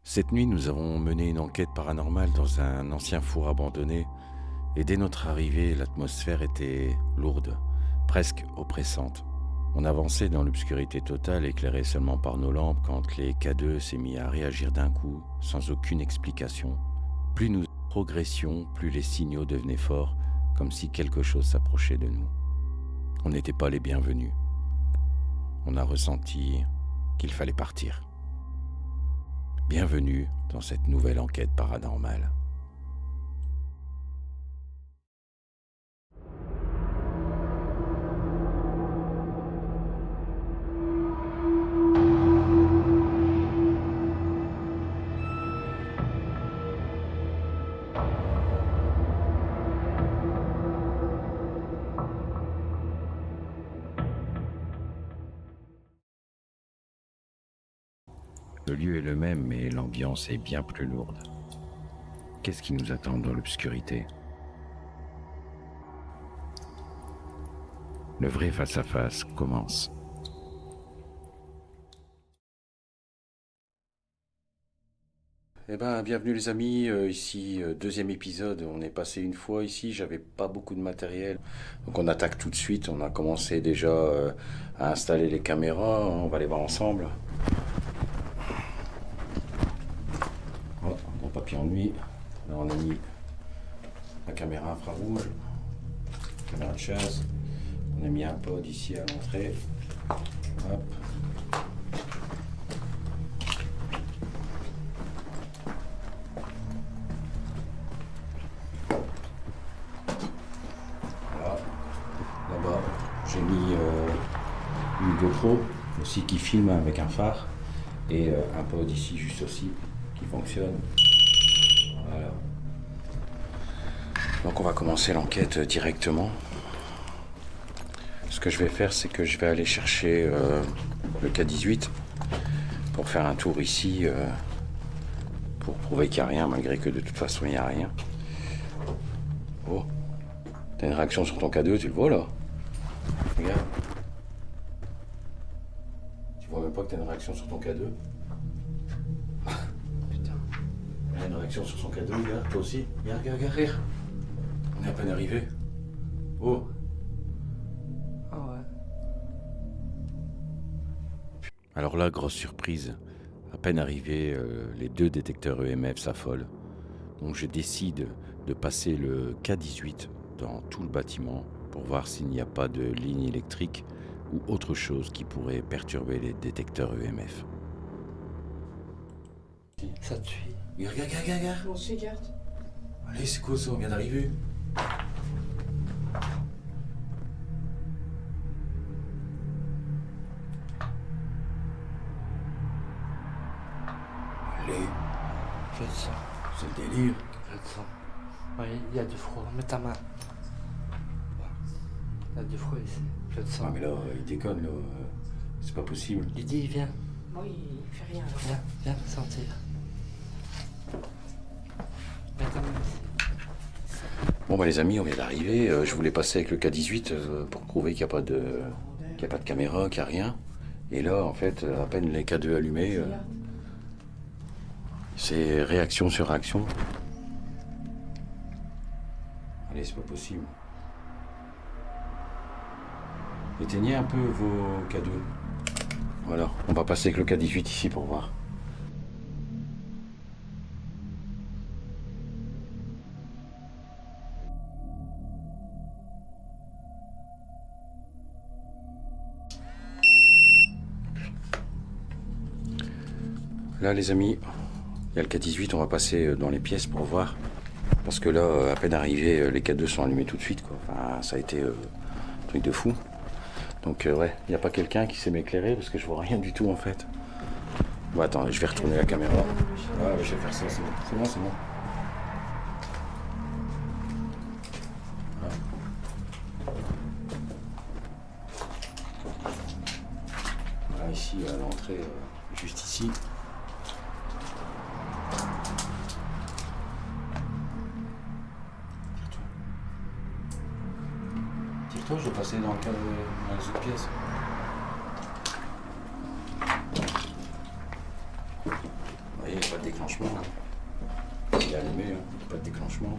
Cette nuit, nous avons mené une enquête paranormale dans un ancien four abandonné, et dès notre arrivée, l'atmosphère était lourde, presque oppressante. On avançait dans l'obscurité totale, éclairée seulement par nos lampes, quand les K2 s'est mis à réagir d'un coup, sans aucune explication. Plus nous progressions, plus les signaux devenaient forts, comme si quelque chose s'approchait de nous. On n'était pas les bienvenus. On a ressenti qu'il fallait partir. Bienvenue dans cette nouvelle enquête paranormale. Le lieu est le même, mais l'ambiance est bien plus lourde. Qu'est-ce qui nous attend dans l'obscurité? Le vrai face-à-face commence. Bienvenue les amis, ici deuxième épisode. On est passé une fois ici, j'avais pas beaucoup de matériel. Donc on attaque tout de suite, on a commencé déjà à installer les caméras, on va les voir ensemble. Voilà, on a papier en nuit. Là on a mis la caméra infrarouge, caméra de chasse. On a mis un pod ici à l'entrée. Hop. Voilà. Là-bas, j'ai mis une GoPro aussi qui filme avec un phare et un pod ici juste aussi qui fonctionne. Voilà. Donc on va commencer l'enquête directement. Ce que je vais faire, c'est que je vais aller chercher le K18 pour faire un tour ici pour prouver qu'il n'y a rien, malgré que de toute façon il n'y a rien. Oh, t'as une réaction sur ton K2, tu le vois là? Regarde. Tu vois même pas que t'as une réaction sur ton K2? Putain. Il y a une réaction sur son K2, regarde, toi aussi. Regarde, regarde, regarde. On est à peine arrivé. Oh. Ah ouais. Alors là, grosse surprise. À peine arrivé, les deux détecteurs EMF s'affolent. Donc je décide de passer le K18 dans tout le bâtiment pour voir s'il n'y a pas de ligne électrique ou autre chose qui pourrait perturber les détecteurs EMF. Ça te suit. Regarde, regarde, regarde, regarde. On se garde. Allez, c'est quoi ça? On vient d'arriver. Allez, Je le sens. c'est le délire. Je le sens. Oui, il y a du froid. Mets ta main. Il y a du froid ici. Je le sens. Ah mais là, il déconne là. C'est pas possible. Lydie, viens. Moi, il fait rien. Viens, viens me sentir. Mets ta main ici. Bon bah les amis, on vient d'arriver. Je voulais passer avec le K18 pour prouver qu'il n'y a pas de caméra, qu'il n'y a rien. Et là, en fait, à peine les K2 allumés, c'est réaction sur réaction. Allez, c'est pas possible. Éteignez un peu vos K2. Voilà, on va passer avec le K18 ici pour voir. Là les amis, il y a le K18, on va passer dans les pièces pour voir. Parce que là, à peine arrivé, les K2 sont allumés tout de suite, quoi. Enfin, ça a été un truc de fou. Donc ouais, il n'y a pas quelqu'un qui sait m'éclairer parce que je vois rien du tout en fait. Bon attends, je vais retourner la caméra. Ouais, je vais faire ça, c'est bon, c'est bon, c'est bon. Voilà, ici à l'entrée, juste ici. Tire-toi, je vais passer dans les autres pièces. voyez, pas de déclenchement. Il est allumé, hein. Pas de déclenchement.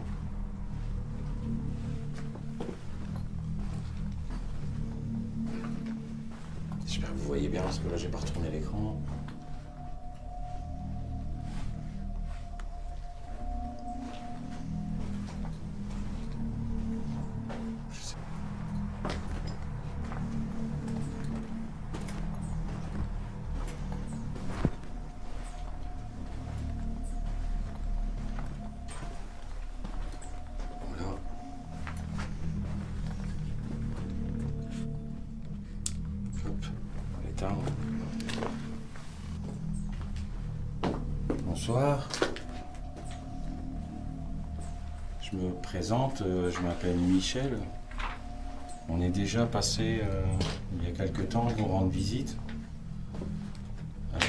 J'espère que vous voyez bien parce que là j'ai pas retourné l'écran. Voilà. Hop, on va l'éteindre. Bonsoir. Je me présente, je m'appelle Michel. On est déjà passé il y a quelque temps vous rendre visite.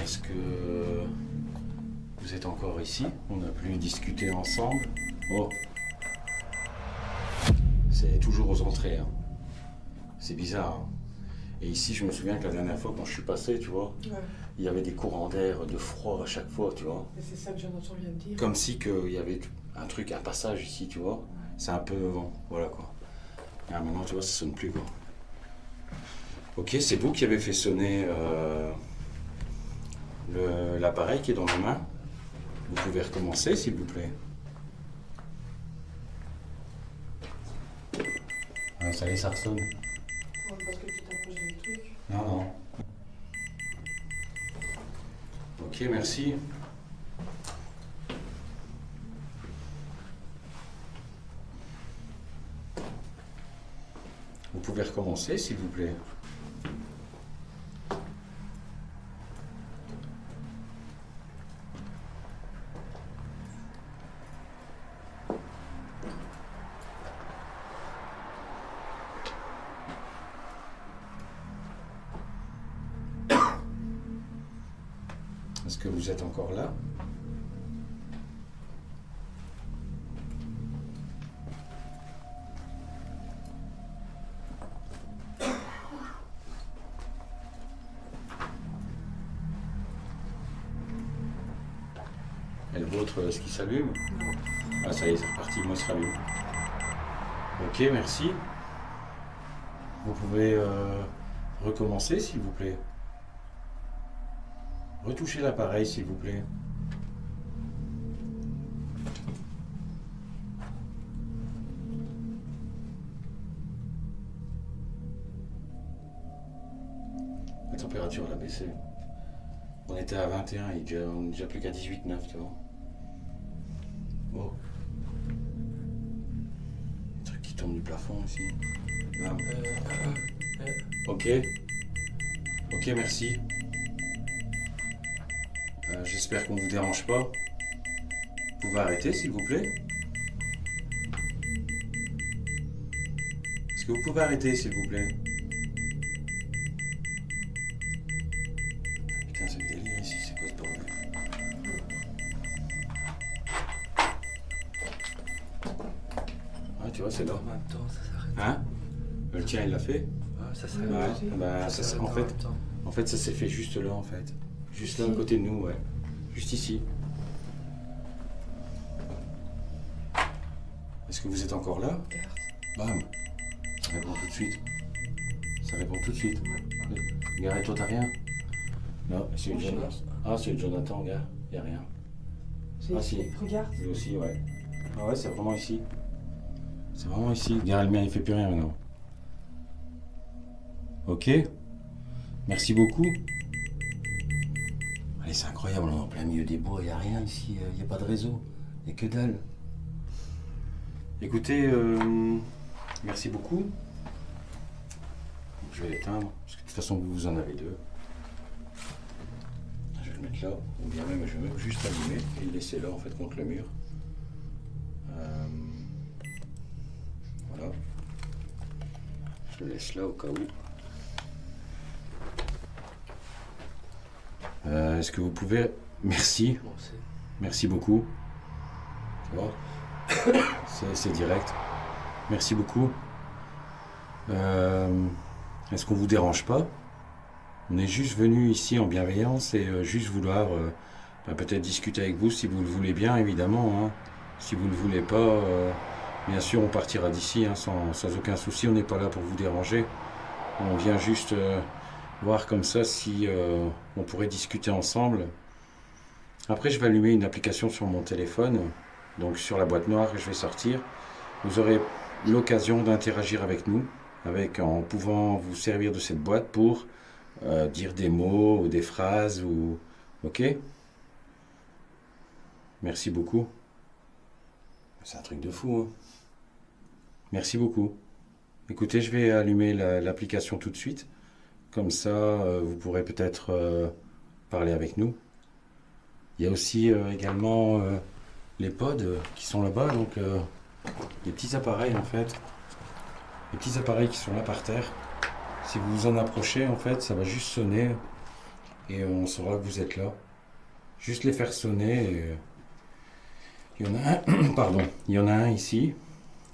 Est-ce que vous êtes encore ici? On a pu discuter ensemble. Oh, c'est toujours aux entrées. Hein. C'est bizarre. Hein. Et ici, je me souviens que la dernière fois, quand je suis passé, tu vois, il y avait des courants d'air, de froid à chaque fois, tu vois. Et c'est ça que Jonathan vient de dire. Comme si qu'il y avait un truc, un passage ici, tu vois. C'est un peu vent, voilà quoi. Et à un moment, tu vois, ça sonne plus, quoi. Ok, c'est vous qui avez fait sonner l'appareil qui est dans ma main. Vous pouvez recommencer, s'il vous plaît. Ah, ça y est, ça ressonne. Parce que tu t'approches des trucs. Non, non. Ok, merci. Vous pouvez recommencer, s'il vous plaît. Est-ce que vous êtes encore là? Et le vôtre, est-ce qu'il s'allume? Non. Ah, ça y est, c'est reparti, moi, il se rallume. Ok, merci. Vous pouvez recommencer, s'il vous plaît. Retouchez l'appareil, s'il vous plaît. La température, elle a baissé. On était à 21, on n'est déjà plus qu'à 18,9, tu vois. Bon. Un truc qui tombe du plafond ici. Là. Ok. Ok, merci. J'espère qu'on ne vous dérange pas. Vous pouvez arrêter, s'il vous plaît? Est-ce que vous pouvez arrêter, s'il vous plaît? Putain, c'est le délire ici, c'est quoi ce bordel? Ah, tu vois, c'est là. En même temps, ça s'arrête. Hein? Le tien, il l'a fait? Ça s'arrête. Ouais, bah, ça, s'arrête en même temps. fait, ça s'est fait juste là, en fait. Juste là, à Ici? côté de nous, ouais. Juste ici. Est-ce que vous êtes encore là? Regarde. Bam! Ça répond tout de suite. Ça répond tout de suite. Gars, et toi, t'as rien? Non, c'est Moi, je Jonathan. sais. Ah, c'est Jonathan, gars. Y a rien. C'est Ah, ici. si. Regarde. Lui aussi, ouais. Ah ouais, c'est vraiment ici. C'est vraiment ici. Gars, le mien, il fait plus rien maintenant. Ok. Merci beaucoup. Allez, c'est incroyable, on est en plein milieu des bois, il n'y a rien ici, il n'y a pas de réseau, il n'y a que dalle. Écoutez, merci beaucoup. Je vais l'éteindre, parce que de toute façon, vous en avez deux. Je vais le mettre là, ou bien même, je vais même juste allumer et le laisser là, en fait, contre le mur. Voilà. Je le laisse là au cas où. Est-ce que vous pouvez... Merci, Bon, c'est. merci beaucoup. Tu vois, c'est direct. Merci beaucoup. Est-ce qu'on vous dérange pas? On est juste venu ici en bienveillance et juste vouloir peut-être discuter avec vous si vous le voulez bien, évidemment. Hein. Si vous ne le voulez pas, bien sûr, on partira d'ici hein, sans aucun souci. On n'est pas là pour vous déranger. On vient juste voir comme ça si on pourrait discuter ensemble. Après, je vais allumer une application sur mon téléphone, donc sur la boîte noire que je vais sortir. Vous aurez l'occasion d'interagir avec nous, en pouvant vous servir de cette boîte pour dire des mots ou des phrases. Ok? Merci beaucoup. C'est un truc de fou. Hein. Merci beaucoup. Écoutez, je vais allumer l'application tout de suite. Comme ça, vous pourrez peut-être parler avec nous. Il y a aussi également les pods qui sont là-bas. Donc, des petits appareils en fait. Des petits appareils qui sont là par terre. Si vous vous en approchez, en fait, ça va juste sonner. Et on saura que vous êtes là. Juste les faire sonner. Et, il y en a un, pardon, il y en a un ici.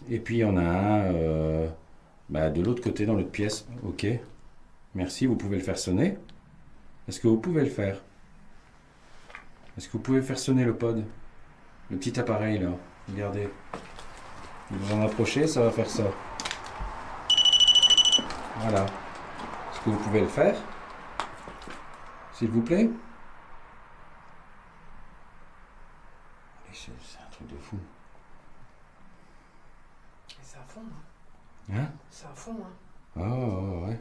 Et puis il y en a un de l'autre côté dans l'autre pièce. Ok. Merci, vous pouvez le faire sonner. Est-ce que vous pouvez le faire? Est-ce que vous pouvez faire sonner le pod? Le petit appareil là. Regardez. Vous vous en approchez, ça va faire ça. Voilà. Est-ce que vous pouvez le faire? S'il vous plaît? C'est un truc de fou. Et c'est à fond, hein. Hein? C'est à fond, hein. Ah ouais.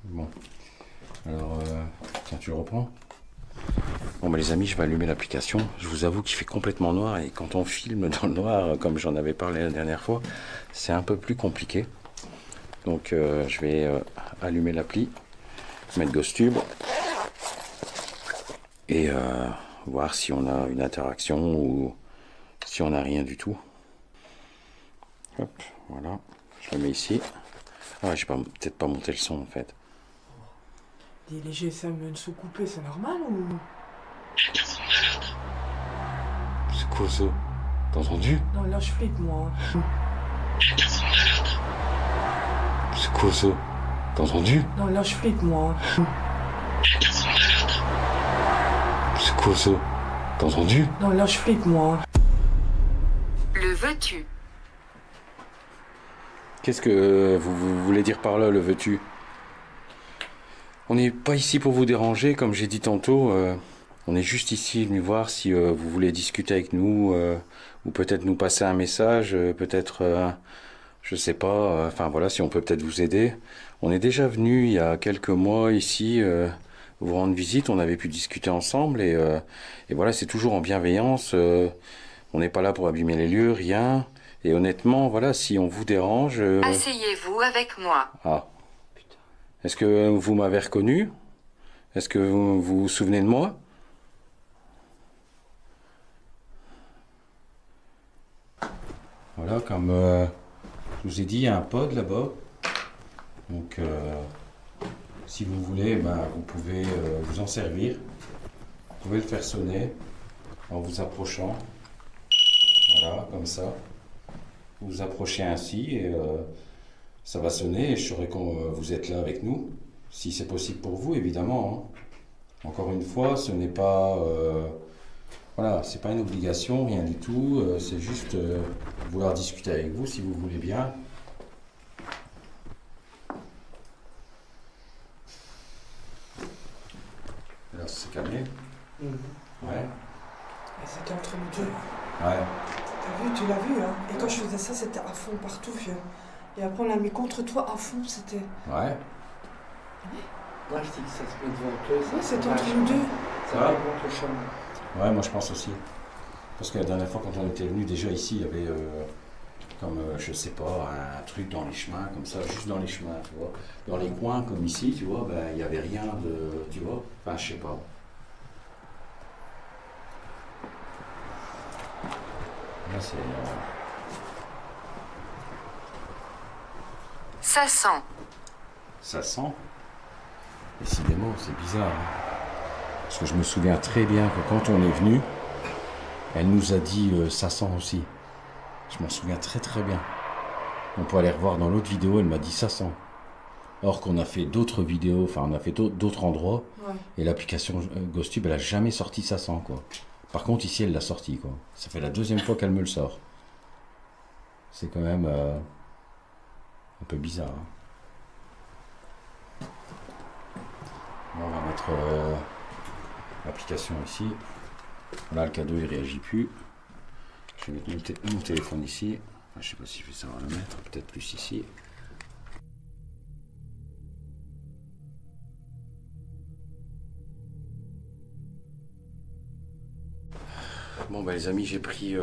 Bon. Alors, tiens, tu le reprends? Bon les amis, je vais allumer l'application. Je vous avoue qu'il fait complètement noir et quand on filme dans le noir, comme j'en avais parlé la dernière fois, c'est un peu plus compliqué. Donc je vais allumer l'appli, mettre GhostTube et voir si on a une interaction ou si on n'a rien du tout. Hop, voilà, je le mets ici. Ah, j'ai peut-être pas monté le son en fait. Les GSM viennent se couper, c'est normal ou... C'est quoi ça? T'as entendu? Non, là je flippe moi. C'est quoi ça? T'as entendu? Non, là je flippe moi. C'est quoi ça? T'as entendu? Non, là je flippe moi. Le veux-tu? Qu'est-ce que vous voulez dire par là, le veux-tu? On n'est pas ici pour vous déranger, comme j'ai dit tantôt. On est juste ici venu voir si vous voulez discuter avec nous ou peut-être nous passer un message, peut-être, je sais pas, enfin voilà, si on peut peut-être vous aider. On est déjà venu il y a quelques mois ici vous rendre visite, on avait pu discuter ensemble et voilà, c'est toujours en bienveillance. On n'est pas là pour abîmer les lieux, rien. Et honnêtement, voilà, si on vous dérange... Asseyez-vous avec moi. Ah. Est-ce que vous m'avez reconnu? Est-ce que vous vous souvenez de moi? Voilà, comme je vous ai dit, il y a un pod là-bas. Donc, si vous voulez, vous pouvez vous en servir. Vous pouvez le faire sonner en vous approchant. Voilà, comme ça. Vous vous approchez ainsi et ça va sonner et je saurai que vous êtes là avec nous. Si c'est possible pour vous, évidemment. Hein. Encore une fois, ce n'est pas... voilà, c'est pas une obligation, rien du tout. C'est juste vouloir discuter avec vous si vous voulez bien. Là, ça s'est calmé. Ouais. Et c'était entre nous deux. Ouais. Tu l'as vu, hein. Et quand je faisais ça, c'était à fond partout, vieux. Et après, on l'a mis contre toi à fond, c'était... Ouais. Moi, je dis que ça se met devant eux. Oui, c'était entre nous deux. Ça va contre le chemin. Ouais, moi je pense aussi. Parce que la dernière fois, quand on était venu, déjà ici, il y avait comme, je sais pas, un truc dans les chemins, comme ça, juste dans les chemins, tu vois. Dans les coins, comme ici, tu vois, il n'y avait rien de... Tu vois. Enfin, je sais pas. Là, c'est... Ça sent. Ça sent. Décidément, c'est bizarre. Hein. Parce que je me souviens très bien que quand on est venu, elle nous a dit ça sent aussi. Je m'en souviens très très bien. On peut aller revoir dans l'autre vidéo, elle m'a dit ça sent. Or qu'on a fait d'autres vidéos, enfin on a fait d'autres endroits, Ouais. et l'application GhostTube, elle a jamais sorti ça sans, quoi. Par contre, ici, elle l'a sorti, quoi. Ça fait la deuxième fois qu'elle me le sort. C'est quand même un peu bizarre. Hein. Là, on va mettre l'application ici. Là, le cadeau, il réagit plus. Je vais mettre mon téléphone ici. Enfin, je sais pas si je vais savoir le mettre, peut-être plus ici. Bon, bah les amis, j'ai pris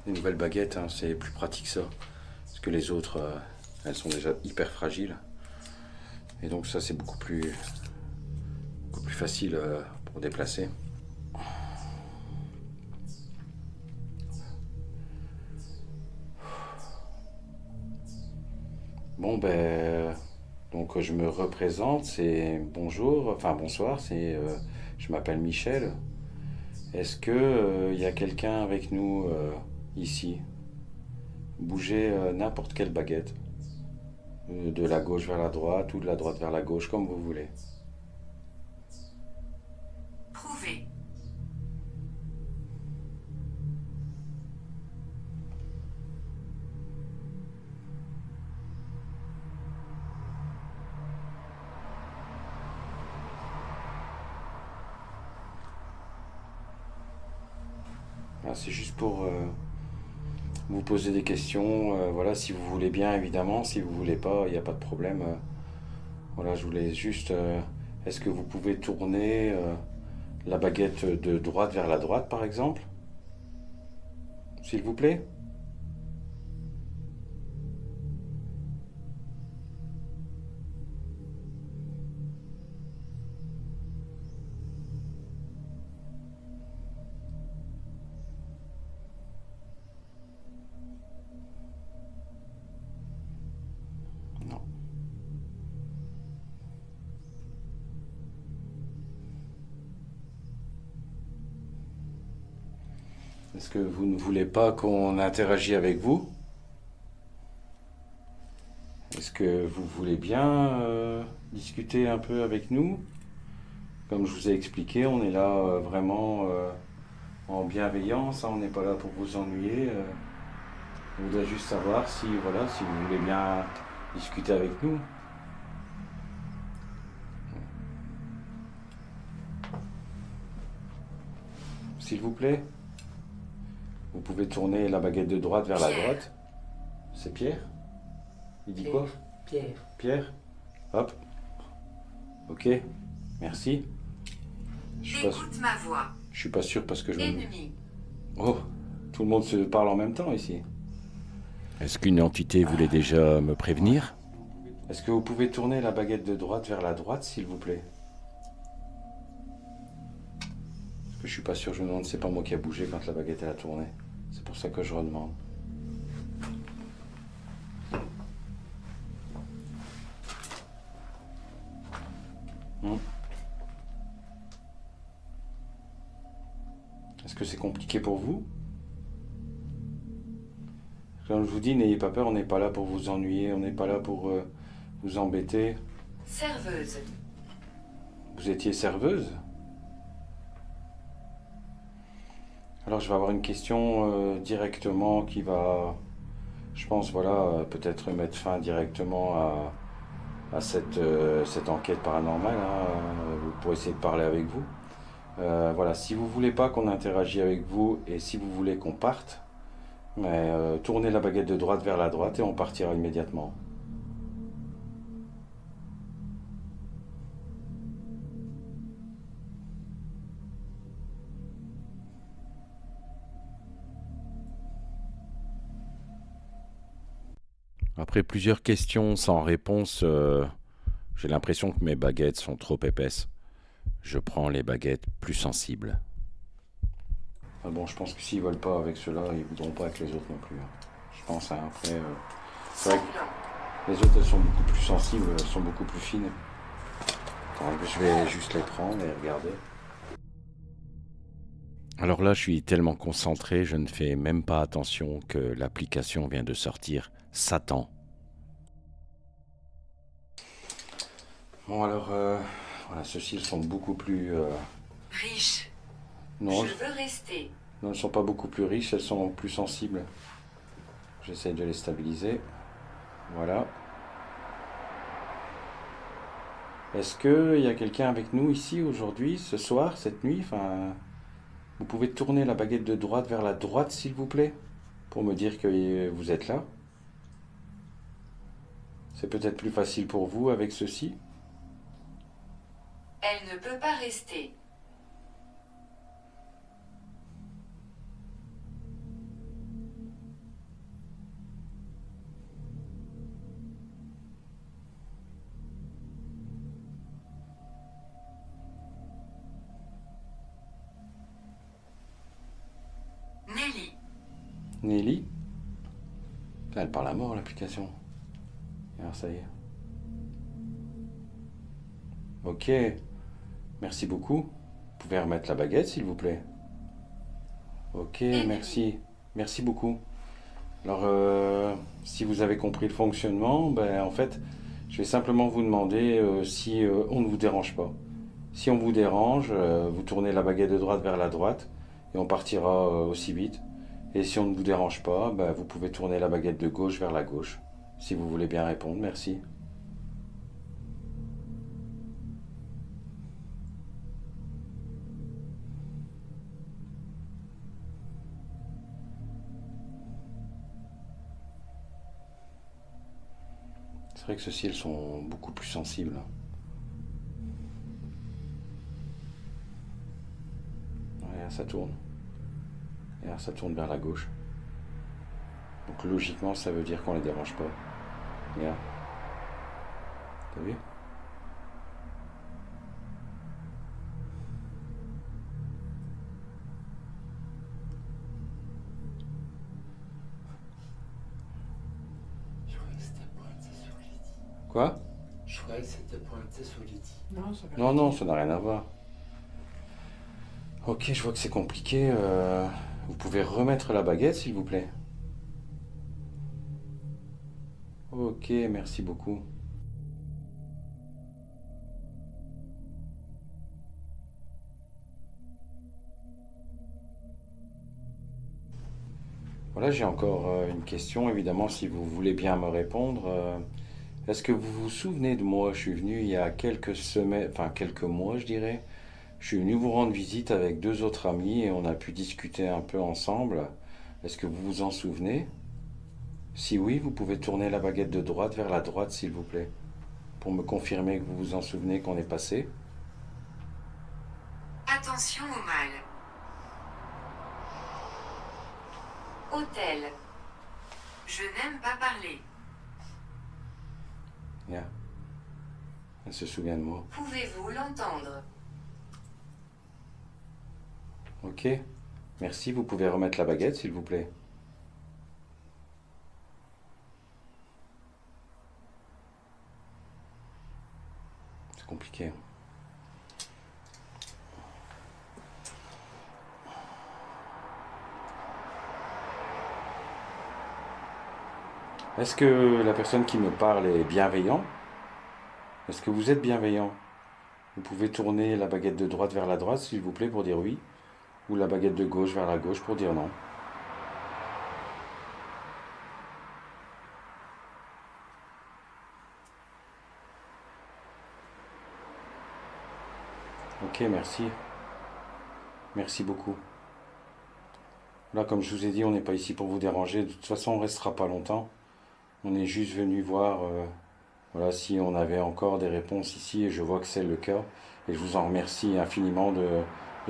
des nouvelles baguettes. Hein. C'est plus pratique ça. Parce que les autres, elles sont déjà hyper fragiles. Et donc ça, c'est beaucoup plus facile pour déplacer. Bon, ben, donc je me représente, c'est bonjour, enfin bonsoir, je m'appelle Michel. Est-ce que y a quelqu'un avec nous ici? Bougez n'importe quelle baguette, de la gauche vers la droite ou de la droite vers la gauche, comme vous voulez. Prouvé. Ah, c'est juste pour vous poser des questions, voilà, si vous voulez bien évidemment, si vous voulez pas, il n'y a pas de problème. Voilà, je voulais juste, est-ce que vous pouvez tourner la baguette de droite vers la droite par exemple? S'il vous plaît? Non. Est-ce que vous ne voulez pas qu'on interagisse avec vous? Est-ce que vous voulez bien discuter un peu avec nous? Comme je vous ai expliqué, on est là vraiment en bienveillance, hein, on n'est pas là pour vous ennuyer. On voudrait juste savoir si, voilà, si vous voulez bien discuter avec nous. S'il vous plaît, vous pouvez tourner la baguette de droite vers la Pierre. droite. C'est Pierre? Il dit quoi? Pierre. Pierre? Hop. Ok, merci. Écoute ma voix. Je suis pas sûr parce que je... Ennemi. Oh, tout le monde se parle en même temps ici. Est-ce qu'une entité voulait déjà me prévenir? Est-ce que vous pouvez tourner la baguette de droite vers la droite, s'il vous plaît? Parce que je suis pas sûr, je me demande, c'est pas moi qui a bougé quand la baguette elle a tourné. C'est pour ça que je redemande. Est-ce que c'est compliqué pour vous? Comme je vous dis, n'ayez pas peur, on n'est pas là pour vous ennuyer, on n'est pas là pour vous embêter. Serveuse. Vous étiez serveuse? Alors je vais avoir une question directement qui va, je pense, voilà, peut-être mettre fin directement à cette enquête paranormale. Hein. Vous pourrez essayer de parler avec vous. Voilà, si vous voulez pas qu'on interagisse avec vous et si vous voulez qu'on parte, mais tournez la baguette de droite vers la droite et on partira immédiatement. Après plusieurs questions sans réponse, j'ai l'impression que mes baguettes sont trop épaisses. Je prends les baguettes plus sensibles. Ah bon, je pense que s'ils veulent pas avec ceux-là, ils voudront pas avec les autres non plus. Hein. Je pense, hein, après... c'est vrai que les autres, elles sont beaucoup plus sensibles, elles sont beaucoup plus fines. Attends, je vais juste les prendre et regarder. Alors là, je suis tellement concentré, je ne fais même pas attention que l'application vient de sortir Satan. Bon alors, voilà, ceux-ci ils sont beaucoup plus... Riche. Non, Je veux rester. non, elles ne sont pas beaucoup plus riches, elles sont plus sensibles. J'essaye de les stabiliser. Voilà. Est-ce qu'il y a quelqu'un avec nous ici aujourd'hui, ce soir, cette nuit? Enfin, vous pouvez tourner la baguette de droite vers la droite, s'il vous plaît, pour me dire que vous êtes là. C'est peut-être plus facile pour vous avec ceci. Elle ne peut pas rester. Nelly. Nelly. Là, elle parle à mort, l'application. Alors, ça y est. Ok. Merci beaucoup. Vous pouvez remettre la baguette, s'il vous plaît. Ok, merci. Merci beaucoup. Alors, si vous avez compris le fonctionnement, ben, en fait, je vais simplement vous demander si on ne vous dérange pas. Si on vous dérange, vous tournez la baguette de droite vers la droite et on partira aussi vite. Et si on ne vous dérange pas, ben, vous pouvez tourner la baguette de gauche vers la gauche. Si vous voulez bien répondre, merci. C'est vrai que ceux-ci, elles sont beaucoup plus sensibles. Ouais, ça tourne. Et là, ça tourne vers la gauche. Donc logiquement, ça veut dire qu'on les dérange pas. Regarde. T'as vu? Je croyais que c'était pointé sur Lydie. Quoi? Je croyais que c'était pointé sur Lydie. Non, ça va. Non, non, ça n'a rien à voir. Ok, je vois que c'est compliqué. Vous pouvez remettre la baguette, s'il vous plaît? Ok, merci beaucoup. Voilà, j'ai encore une question, évidemment, si vous voulez bien me répondre. Est-ce que vous vous souvenez de moi? Je suis venu il y a quelques semaines, enfin quelques mois, je dirais. Je suis venu vous rendre visite avec deux autres amis et on a pu discuter un peu ensemble. Est-ce que vous vous en souvenez? Si oui, vous pouvez tourner la baguette de droite vers la droite, s'il vous plaît, pour me confirmer que vous vous en souvenez qu'on est passé. Attention au mal. Hôtel. Je n'aime pas parler. Bien. Elle se souvient de moi. Pouvez-vous l'entendre? Ok. Merci, vous pouvez remettre la baguette, s'il vous plaît. C'est compliqué. Est-ce que la personne qui me parle est bienveillant? Est-ce que vous êtes bienveillant? Vous pouvez tourner la baguette de droite vers la droite, s'il vous plaît, pour dire oui, ou la baguette de gauche vers la gauche pour dire non. Ok, merci. Merci beaucoup. Là, comme je vous ai dit, on n'est pas ici pour vous déranger. De toute façon, on ne restera pas longtemps. On est juste venu voir voilà, si on avait encore des réponses ici, et je vois que c'est le cas. Et je vous en remercie infiniment de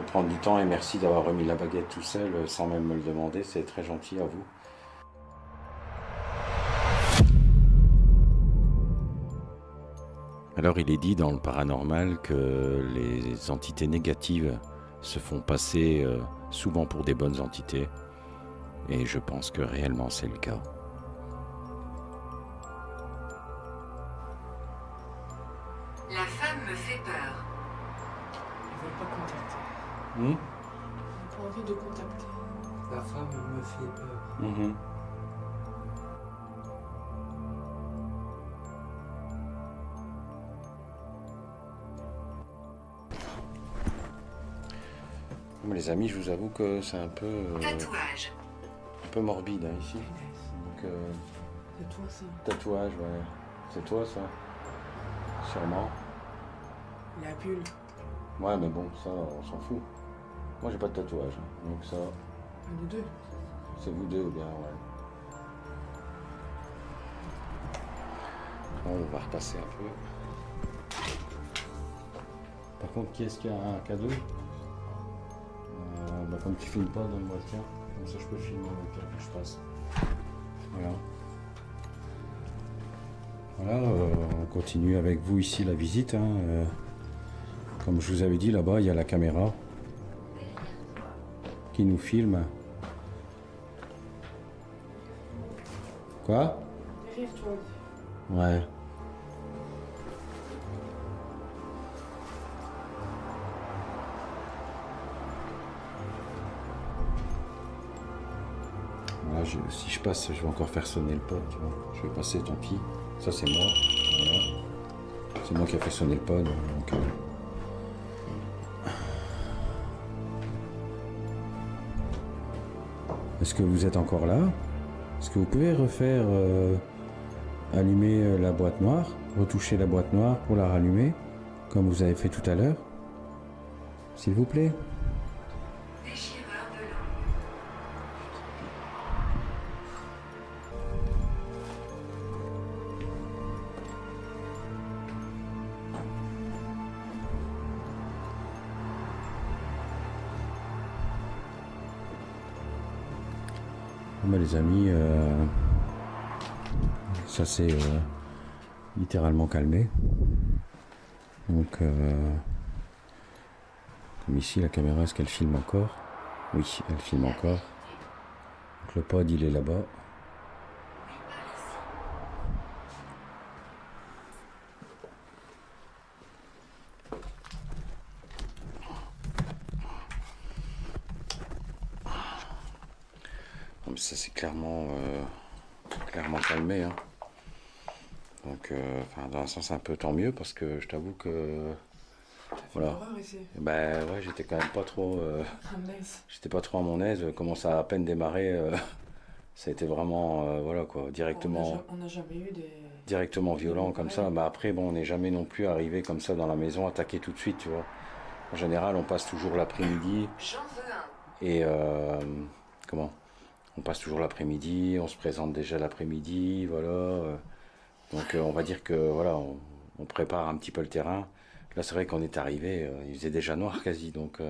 prendre du temps, et merci d'avoir remis la baguette tout seul sans même me le demander. C'est très gentil à vous. Alors il est dit dans le paranormal que les entités négatives se font passer souvent pour des bonnes entités, et je pense que réellement c'est le cas. La femme me fait peur. Ils veulent pas contacter. Mmh. Ils n'ont pas envie de contacter. La femme me fait peur. Mmh. Mais les amis, je vous avoue que c'est un Tatouage. peu morbide hein, ici. Donc, C'est toi ça. tatouage, ouais. C'est toi ça? Sûrement. La bulle. Ouais, mais bon, ça, on s'en fout. Moi, j'ai pas de tatouage. Hein. Donc ça, Nous deux. c'est vous deux ou bien, ouais. Bon, on va repasser un peu. Par contre, qui est-ce qui a un cadeau? Comme tu filmes pas, donne-moi le tien. Comme ça, je peux filmer avec elle quand je passe. Voilà. Voilà, on continue avec vous ici la visite. Hein. Comme je vous avais dit, là-bas, il y a la caméra qui nous filme. Quoi? Derrière toi. Ouais. Là, si je passe, je vais encore faire sonner le pod, tu vois. Je vais passer, tant pis. Ça, c'est moi. Voilà. C'est moi qui ai fait sonner le pod. Donc, Est-ce que vous êtes encore là? Est-ce que vous pouvez refaire allumer la boîte noire, retoucher la boîte noire pour la rallumer, comme vous avez fait tout à l'heure? S'il vous plaît. Déchireur de langue. Bon, bah, les amis, ça s'est littéralement calmé. Donc, comme ici, la caméra, est-ce qu'elle filme encore? Oui, elle filme encore. Donc, le pod, il est là-bas. Non, mais ça s'est clairement calmé. Hein. Donc, dans un sens un peu tant mieux parce que je t'avoue que voilà. Horreur ici. Ben ouais, j'étais quand même pas trop. J'étais pas trop à mon aise. Comment ça a à peine démarré, ça a été vraiment voilà quoi, directement. On n'a jamais eu des. Directement violent comme ça. Mais après bon, on n'est jamais non plus arrivé comme ça dans la maison, attaqué tout de suite, tu vois. En général, on passe toujours l'après-midi. J'en veux un. Et comment? On passe toujours l'après-midi, on se présente déjà l'après-midi, voilà. Donc on va dire que voilà, on prépare un petit peu le terrain. Là c'est vrai qu'on est arrivé, il faisait déjà noir quasi, donc.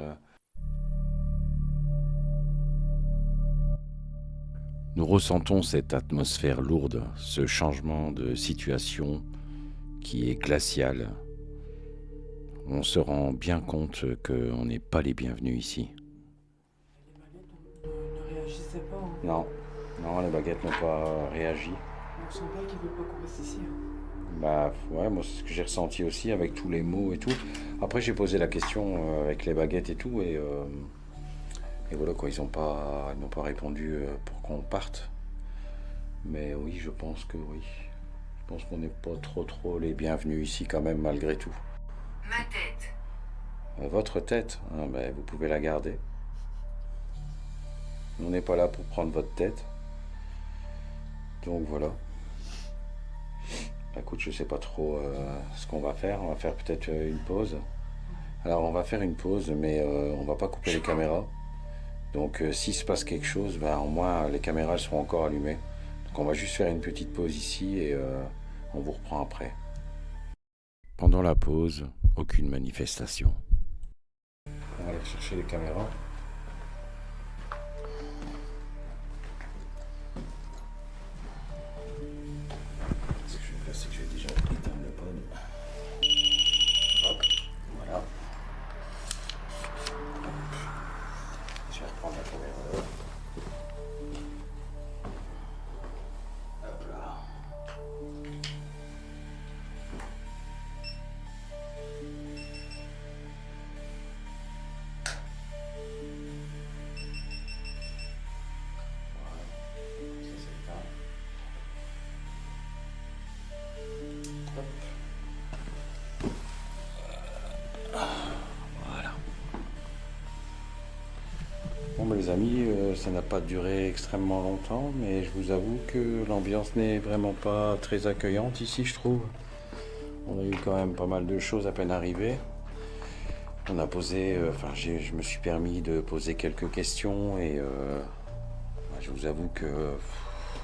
Nous ressentons cette atmosphère lourde, ce changement de situation qui est glacial. On se rend bien compte qu'on n'est pas les bienvenus ici. Les baguettes ne réagissaient pas. Hein. Non, non, les baguettes n'ont pas réagi. On sent bien qu'ils veulent pas qu'on reste ici. Hein. Bah ouais, moi c'est ce que j'ai ressenti aussi avec tous les mots et tout. Après j'ai posé la question avec les baguettes et tout et voilà quoi, ils n'ont pas répondu pour qu'on parte. Mais oui, je pense que oui. Je pense qu'on n'est pas trop les bienvenus ici quand même malgré tout. Ma tête. Votre tête, hein, bah, vous pouvez la garder. On n'est pas là pour prendre votre tête. Donc voilà. Écoute, je sais pas trop ce qu'on va faire. On va faire peut-être une pause. Alors on va faire une pause, mais on va pas couper les caméras. Donc s'il se passe quelque chose, ben, au moins les caméras seront encore allumées. Donc on va juste faire une petite pause ici et on vous reprend après. Pendant la pause, aucune manifestation. On va aller chercher les caméras. Ce que je vais faire, c'est que je vais déjà éteindre le pod. Hop, voilà. Je vais reprendre la caméra. Hop là. Bon bah les amis, ça n'a pas duré extrêmement longtemps, mais je vous avoue que l'ambiance n'est vraiment pas très accueillante ici, je trouve. On a eu quand même pas mal de choses à peine arrivées. On a posé, je me suis permis de poser quelques questions et je vous avoue que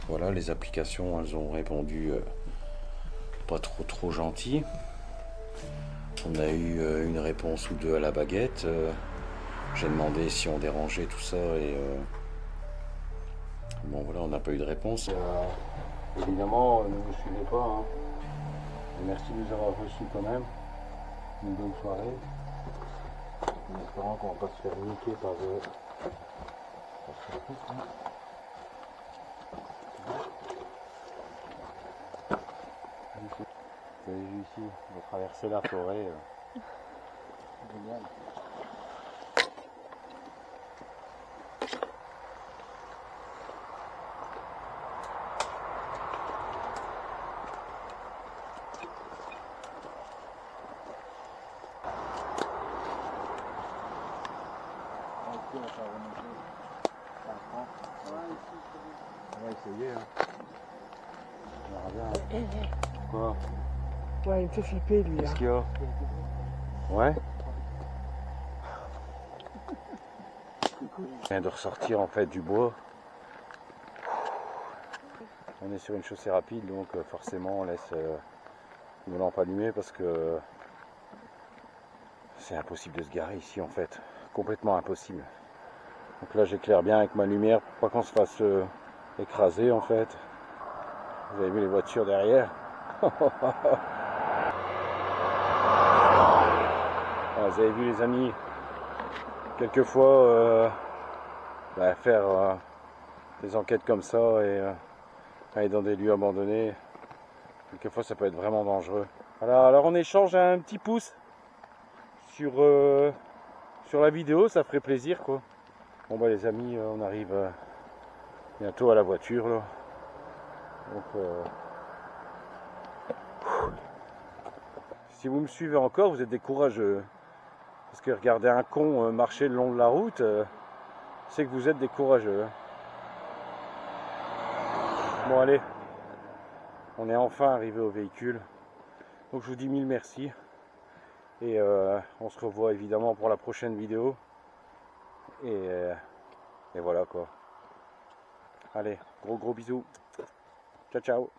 voilà, les applications, elles ont répondu pas trop gentil. On a eu une réponse ou deux à la baguette. J'ai demandé si on dérangeait tout ça et bon voilà, on n'a pas eu de réponse. Évidemment, ne vous suivez pas. Hein. Et merci de nous avoir reçus quand même. Une bonne soirée. En espérant qu'on va pas se faire niquer par ce truc, hein. Vous avez vu ici, on va traverser la forêt. Génial. On va essayer. Hein. On verra bien. Quoi? Ouais, il me fait flipper lui. Qu'est-ce qu'il y a? Ouais. Je viens de ressortir en fait du bois. On est sur une chaussée rapide, donc forcément on laisse une lampe allumée parce que c'est impossible de se garer ici en fait. Complètement impossible. Donc là j'éclaire bien avec ma lumière pour pas qu'on se fasse écraser en fait. Vous avez vu les voitures derrière? Ah, vous avez vu les amis, quelquefois faire des enquêtes comme ça et aller dans des lieux abandonnés, quelquefois ça peut être vraiment dangereux. Voilà, alors on échange un petit pouce sur la vidéo, ça ferait plaisir quoi. Bon bah les amis, on arrive bientôt à la voiture là. Donc si vous me suivez encore, vous êtes des courageux. Parce que regarder un con marcher le long de la route, c'est que vous êtes des courageux. Bon allez, on est enfin arrivé au véhicule. Donc je vous dis mille merci. Et on se revoit évidemment pour la prochaine vidéo. Et voilà quoi. Allez, gros bisous. Ciao ciao.